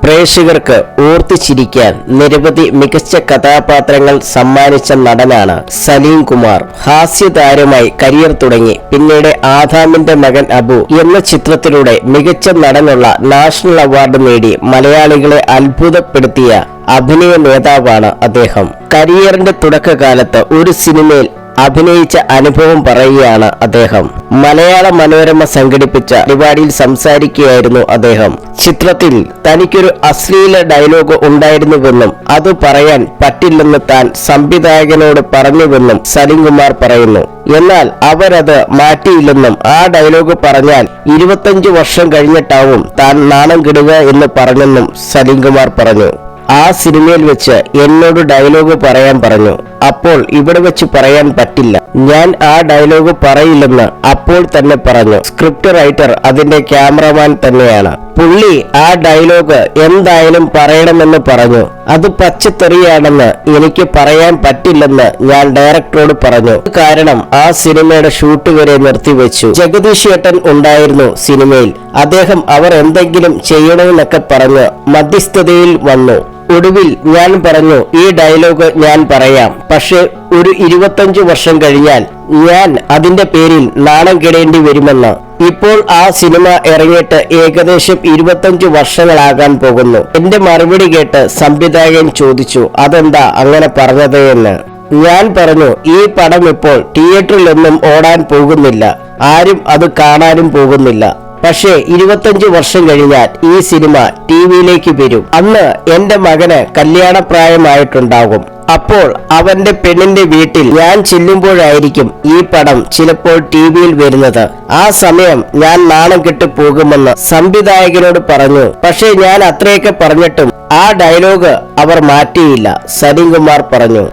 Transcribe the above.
പ്രേക്ഷകർക്ക് ഓർത്തുചിരിക്കാൻ നിരവധി മികച്ച കഥാപാത്രങ്ങൾ സമ്മാനിച്ച നടനാണ് സലീം കുമാർ. ഹാസ്യതാരമായി കരിയർ തുടങ്ങി പിന്നീട് ആദാമിന്റെ മകൻ അബു എന്ന ചിത്രത്തിലൂടെ മികച്ച നടനുള്ള നാഷണൽ അവാർഡ് നേടി മലയാളികളെ അത്ഭുതപ്പെടുത്തിയ അഭിനയ നേതാവാണ് അദ്ദേഹം. കരിയറിന്റെ തുടക്കകാലത്ത് ഒരു സിനിമയിൽ അഭിനയിച്ച അനുഭവം പറയുകയാണ് അദ്ദേഹം. മലയാള മനോരമ സംഘടിപ്പിച്ച പരിപാടിയിൽ സംസാരിക്കുകയായിരുന്നു അദ്ദേഹം. ചിത്രത്തിൽ തനിക്കൊരു അശ്ലീല ഡയലോഗ് ഉണ്ടായിരുന്നുവെന്നും അത് പറയാൻ പറ്റില്ലെന്ന് താൻ സംവിധായകനോട് പറഞ്ഞുവെന്നും സലീം കുമാർ പറയുന്നു. എന്നാൽ അവരത് മാറ്റിയില്ലെന്നും ആ ഡയലോഗ് പറഞ്ഞാൽ 25 വർഷം കഴിഞ്ഞിട്ടാവും താൻ നാണം കെടുക എന്ന് പറഞ്ഞെന്നും സലീം കുമാർ പറഞ്ഞു. ആ സിനിമയിൽ വെച്ച് എന്നോട് ഡയലോഗ് പറയാൻ പറഞ്ഞു. അപ്പോൾ ഇവിടെ വെച്ച് പറയാൻ പറ്റില്ല, ഞാൻ ആ ഡയലോഗ് പറയില്ലെന്ന് അപ്പോൾ തന്നെ പറഞ്ഞു. സ്ക്രിപ്റ്റ് റൈറ്റർ അതിന്റെ ക്യാമറമാൻ തന്നെയാണ്. പുള്ളി ആ ഡയലോഗ് എന്തായാലും പറയണമെന്ന് പറഞ്ഞു. അത് പച്ചത്തെറിയാണെന്ന് എനിക്ക് പറയാൻ പറ്റില്ലെന്ന് ഞാൻ ഡയറക്ടറോട് പറഞ്ഞു. കാരണം ആ സിനിമയുടെ ഷൂട്ട് വരെ നിർത്തിവെച്ചു. ജഗദീഷ് ഏട്ടൻ ഉണ്ടായിരുന്നു സിനിമയിൽ. അദ്ദേഹം അവർ എന്തെങ്കിലും ചെയ്യണമെന്നൊക്കെ പറഞ്ഞ് മധ്യസ്ഥതയിൽ വന്നു. ഒടുവിൽ ഞാൻ പറഞ്ഞു, ഈ ഡയലോഗ് ഞാൻ പറയാം, പക്ഷെ ഒരു 25 വർഷം കഴിഞ്ഞാൽ ഞാൻ അതിന്റെ പേരിൽ നാണം കെടേണ്ടി വരുമെന്ന്. ഇപ്പോൾ ആ സിനിമ ഇറങ്ങിയിട്ട് ഏകദേശം 25 വർഷങ്ങളാകാൻ പോകുന്നു. എന്റെ മറുപടി കേട്ട് സംവിധായകൻ ചോദിച്ചു, അതെന്താ അങ്ങനെ പറഞ്ഞത് എന്ന്. ഞാൻ പറഞ്ഞു, ഈ പടം ഇപ്പോൾ തിയേറ്ററിലൊന്നും ഓടാൻ പോകുന്നില്ല, ആരും അത് കാണാനും പോകുന്നില്ല. പക്ഷേ 25 വർഷം കഴിഞ്ഞാൽ ഈ സിനിമ ടിവിയിലേക്ക് വരും. അന്ന് എന്റെ മകന് കല്യാണപ്രായമായിട്ടുണ്ടാകും. അപ്പോൾ അവന്റെ പെണ്ണിന്റെ വീട്ടിൽ ഞാൻ ചെല്ലുമ്പോഴായിരിക്കും ഈ പടം ചിലപ്പോൾ ടിവിയിൽ വരുന്നത്. ആ സമയം ഞാൻ നാണം കെട്ടു പോകുമെന്ന് സംവിധായകനോട് പറഞ്ഞു. പക്ഷേ ഞാൻ അത്രയൊക്കെ പറഞ്ഞിട്ടും ആ ഡയലോഗ് അവർ മാറ്റിയില്ല, സലീം കുമാർ പറഞ്ഞു.